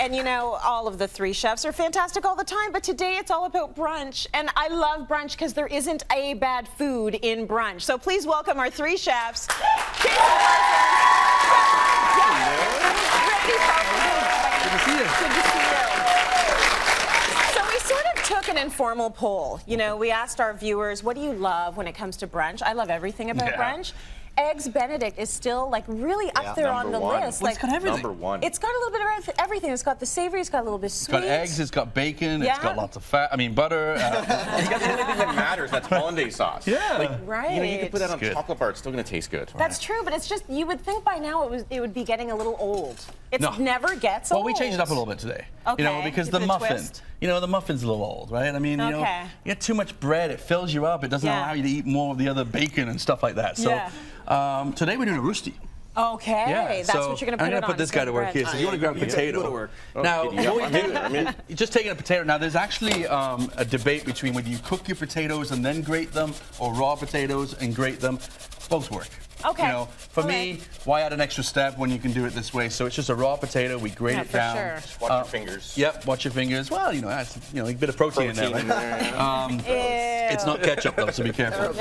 And you know, all of the three chefs are fantastic all the time, but today it's all about brunch. And I love brunch because there isn't a bad food in brunch. So please welcome our three chefs. Good to see you. Good to see you. So we sort of took an informal poll. You know, we asked our viewers, what do you love when it comes to brunch? I love everything about brunch. Eggs Benedict is still like really up there on the list. Well, it's got everything. Number one. It's got a little bit of everything. It's got the savory, it's got a little bit of sweet. It's got eggs, it's got bacon, it's got lots of fat, butter. It's got the only thing that matters, that's hollandaise sauce. Yeah. Like, right. You know, you can put that on good. chocolate bar, it's still going to taste good. That's true, but it's just, you would think by now it would be getting a little old. It never gets old. Well, we changed it up a little bit today. Okay. You know, because the muffin, the muffin's a little old, right? I mean, you know, you get too much bread, it fills you up, it doesn't allow you to eat more of the other bacon and stuff like that. So today we're doing a rosti. Okay, that's what you're going to put I'm going to put this guy to work here. So you want to grab a potato. Now, what we do, you're just taking a potato. Now, there's actually a debate between whether you cook your potatoes and then grate them or raw potatoes and grate them. Both work. Okay. You know, for me, why add an extra step when you can do it this way? So it's just a raw potato. We grate it down. Sure. Just watch your fingers. Yep, watch your fingers. Well, you know, that's a bit of protein in there, right? It's not ketchup though, so be careful.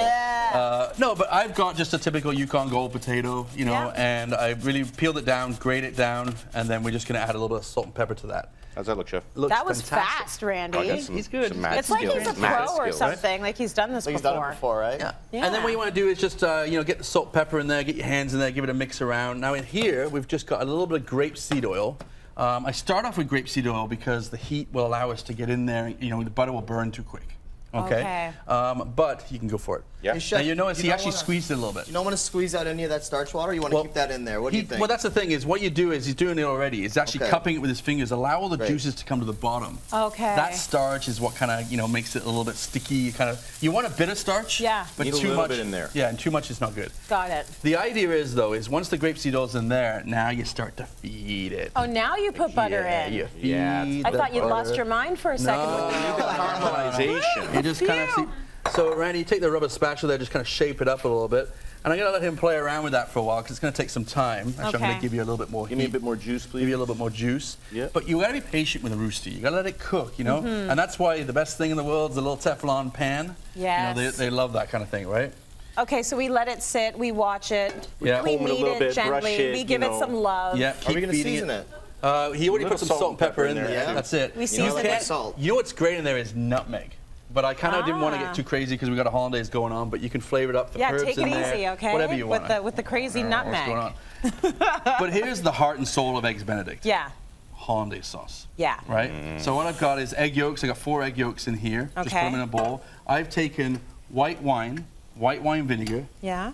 No, but I've got just a typical Yukon Gold potato, you know, and I really peeled it down, grate it down, and then we're just going to add a little bit of salt and pepper to that. How's that look, Chef? Looks that was fantastic. fast, Randy. He's good. It's like he's a pro or something. Like he's done this before. He's done it before, right? Yeah. And then what you want to do is just, get the salt and pepper in there, get your hands in there, give it a mix around. Now in here, we've just got a little bit of grapeseed oil. I start off with grapeseed oil because the heat will allow us to get in there. You know, the butter will burn too quick. Okay. But you can go for it. Yeah. Hey, Chef, now you notice he actually squeezed it a little bit. You don't want to squeeze out any of that starch water? You want to keep that in there? What do you think? Well, that's the thing is what you do is he's doing it already. He's actually cupping it with his fingers. Allow all the juices to come to the bottom. Okay. That starch is what kind of, makes it a little bit sticky. You want a bit of starch. Yeah. But Need too a little much bit in there. Yeah, and too much is not good. Got it. The idea is, though, is once the grapeseed oil's in there, now you start to feed it. Oh, now you put butter in. You feed I thought the you'd butter. lost your mind for a second. No. Caramelization. You just kind of see. So, Randy, you take the rubber spatula there, just kind of shape it up a little bit. And I'm going to let him play around with that for a while because it's going to take some time. Actually, I'm going to give you a little bit more heat. Give me a bit more juice, please. Give you a little bit more juice. Yeah. But you got to be patient with a rosti. You got to let it cook, you know? And that's why the best thing in the world is a little Teflon pan. Yes. You know, they love that kind of thing, right? Okay, so we let it sit, we watch it, we Yeah. knead it gently, it, we give it some love. Yeah, Are keep we going to feeding season it. it? He already put some salt and pepper in there. Yeah. That's it. We season it with salt. You know what's great in there is nutmeg. But I kind of didn't want to get too crazy because we got a hollandaise going on. But you can flavor it up. The herbs take it in there, easy, okay? Whatever you want. With the crazy nutmeg. What's going on? But here's the heart and soul of Eggs Benedict. Yeah. Hollandaise sauce. Yeah. Right? So what I've got is egg yolks. I got 4 egg yolks in here. Just put them in a bowl. I've taken white wine vinegar,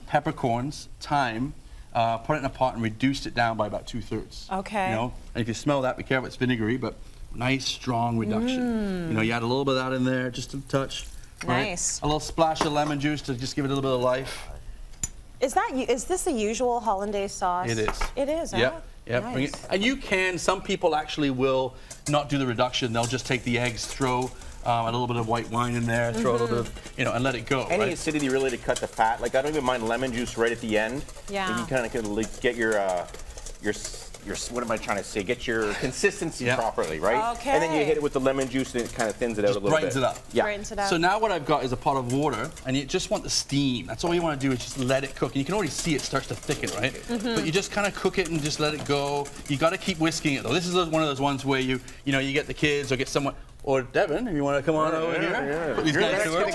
peppercorns, thyme, put it in a pot and reduced it down by about 2/3. Okay. You know? And if you smell that, be careful, it's vinegary, but nice, strong reduction. You know, you add a little bit of that in there, just a touch. Nice. Right? A little splash of lemon juice to just give it a little bit of life. Is this the usual hollandaise sauce? It is. It is, huh? Yep. Yep. Nice. Bring it. And you can, some people actually will not do the reduction. They'll just take the eggs, throw a little bit of white wine in there, throw a little bit of, and let it go. Any acidity really to cut the fat. Like, I don't even mind lemon juice right at the end. Yeah. You kind of get your what am I trying to say? Get your consistency properly, right? Okay. And then you hit it with the lemon juice and it kind of thins it out a little bit. Brightens it up. Yeah. Brightens it up. So now what I've got is a pot of water, and you just want the steam. That's all you want to do is just let it cook. And you can already see it starts to thicken, right? But you just kind of cook it and just let it go. You got to keep whisking it, though. This is one of those ones where you get the kids or get someone. Or Devin, if you want to come on over here. Put these guys to work.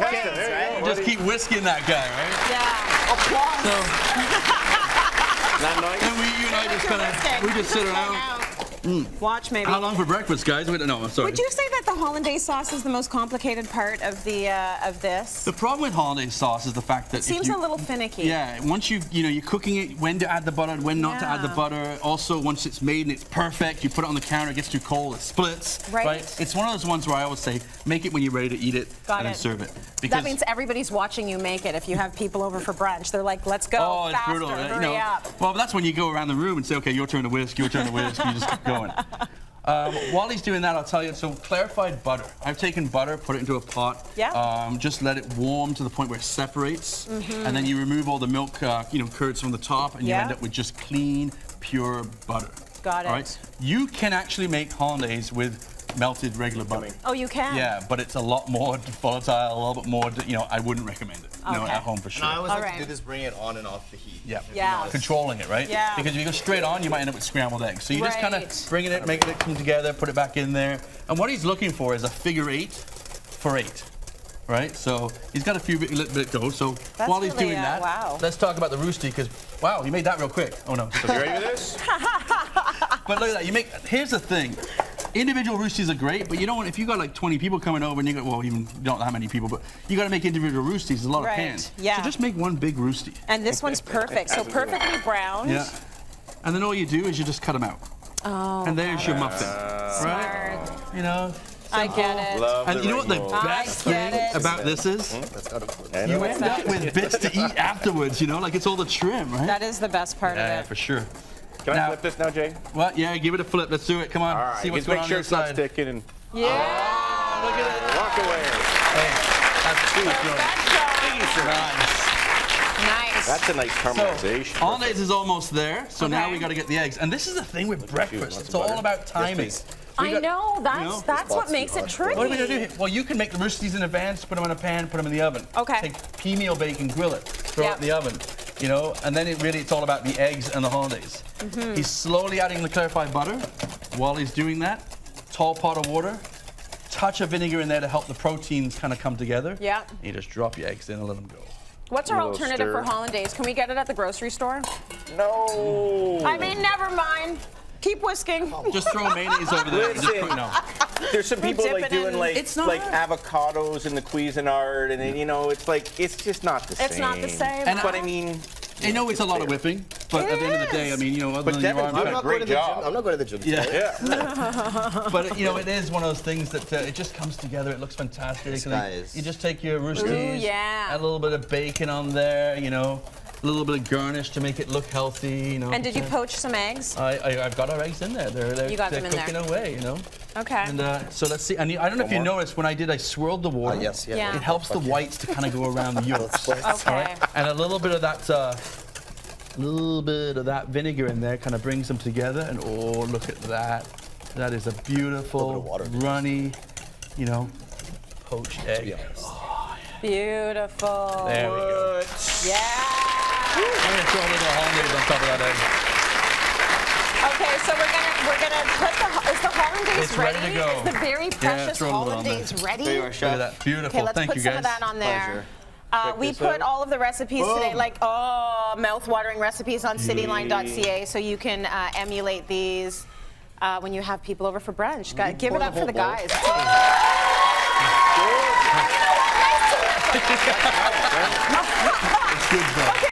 Just keep whisking that guy, right? Yeah. Not nice. And you and I just kind of, we just sit around. Watch maybe. How long for breakfast, guys? No, I'm sorry. Would you say that the hollandaise sauce is the most complicated part of of this? The problem with hollandaise sauce is the fact that It seems a little finicky. Yeah, once you're cooking it, when to add the butter, when not to add the butter. Also, once it's made and it's perfect, you put it on the counter, it gets too cold, it splits. Right. It's one of those ones where I always say, make it when you're ready to eat it and then serve it. Because that means everybody's watching you make it. If you have people over for brunch, they're like, let's go it's faster, brutal, right? hurry up. Well, that's when you go around the room and say, okay, your turn to whisk, your turn to whisk, you just keep going. While he's doing that, I'll tell you, so clarified butter. I've taken butter, put it into a pot, just let it warm to the point where it separates, and then you remove all the milk, curds from the top, and you end up with just clean, pure butter. Got it. All right. You can actually make hollandaise with melted regular butter. Oh, you can? Yeah, but it's a lot more volatile, a little bit more, you know, I wouldn't recommend it. No, Okay. at home for sure. And I always like Alright. to do this, bring it on and off the heat. Yeah. Yeah. Controlling it, right? Yeah. Because if you go straight on, you might end up with scrambled eggs. So you just kind Right. of bringing it, making it come together, put it back in there. And what he's looking for is a figure 8 for 8. Right? So he's got a few little bit to go. So That's while he's really, doing that, wow. let's talk about the rosti because, wow, you made that real quick. Oh no. You ready for this? But look at that. Here's the thing. Individual roasties are great, but you don't want, if you got like 20 people coming over and you got, well, even not that many people, but you got to make individual roasties. There's a lot Right, of pans. yeah. So just make one big roasty. And this one's perfect. So perfectly browned. Yeah. And then all you do is you just cut them out. Oh, And there's your muffin. Right? smart. You know? I get it. Love And the you know what the rainbow. best I get thing it. about this is? That's got to I You know. end up with bits to eat afterwards, you know? Like it's all the trim, right? That is the best part Yeah, of for it. sure. Can I Now- flip this now, Jay? Well, yeah, give it a flip. Let's do it. Come on. All right. See what's Just going make on sure the it's not inside. sticking and Yeah. Look at it. walk away. Hey, that's too good. Perfection. Nice. Nice. That's a nice caramelization. Hollandaise is almost there, so now Okay. we got to get the eggs. And this is the thing with breakfast. lots It's of all butter. about timing. Yes, I know. That's know, that's what makes it tricky. What are we gonna do here? Well, you can make the roasties in advance, put them in a pan, put them in the oven. Okay. Take pea meal bacon, grill it, throw it Yep. in the oven. You know, and then it's all about the eggs and the hollandaise. Mm-hmm. He's slowly adding the clarified butter. While he's doing that, tall pot of water, touch of vinegar in there to help the proteins kind of come together. Yeah. You just drop your eggs in and let them go. What's our A little alternative for stir. hollandaise? Can we get it at the grocery store? No. I mean, never mind. Keep whisking. Just throw mayonnaise over there. Just Listen. put, no. There's some people dip like it in- doing like It's not like hard. avocados in the Cuisinart, and then you know it's like it's just not the same. It's not the same. And But I mean, I know it's a lot of whipping, but at the end of the day, I mean, you know, other But than your Devin's arm, doing I'm a not great going to the job. gym. I'm not going to the gym. Yeah. today. yeah. But you know, it is one of those things that it just comes together. It looks fantastic. This And guy then is- you just take your roasties, Ooh, yeah. add a little bit of bacon on there, you know, a little bit of garnish to make it look healthy, you know. And did you poach some eggs? I've got our eggs in there. They're You got them in there. cooking away, you know. Okay. And so let's see. And I don't know if you One more. noticed when I swirled the water. Yes, yeah. Yeah. It helps the whites to kind of go around the yolks. Okay. And a little bit of that vinegar in there kind of brings them together. And oh, look at that. That is a beautiful, of water. runny, you know, poached egg. Beautiful. There we go. Yeah. I'm gonna throw a little hollandaise on top of that egg. Okay, so we're gonna put is the hollandaise It's ready to go. Is the very precious throw a little on there. hollandaise ready? There you are, Look chef. at that. Beautiful. Okay, let's Thank put you some guys. of that on there. Pleasure. We this put out. all of the recipes today, Boom. like mouth-watering recipes on cityline.ca, so you can emulate these when you have people over for brunch. Give it pour up the for the whole bowl? guys. It's good, though.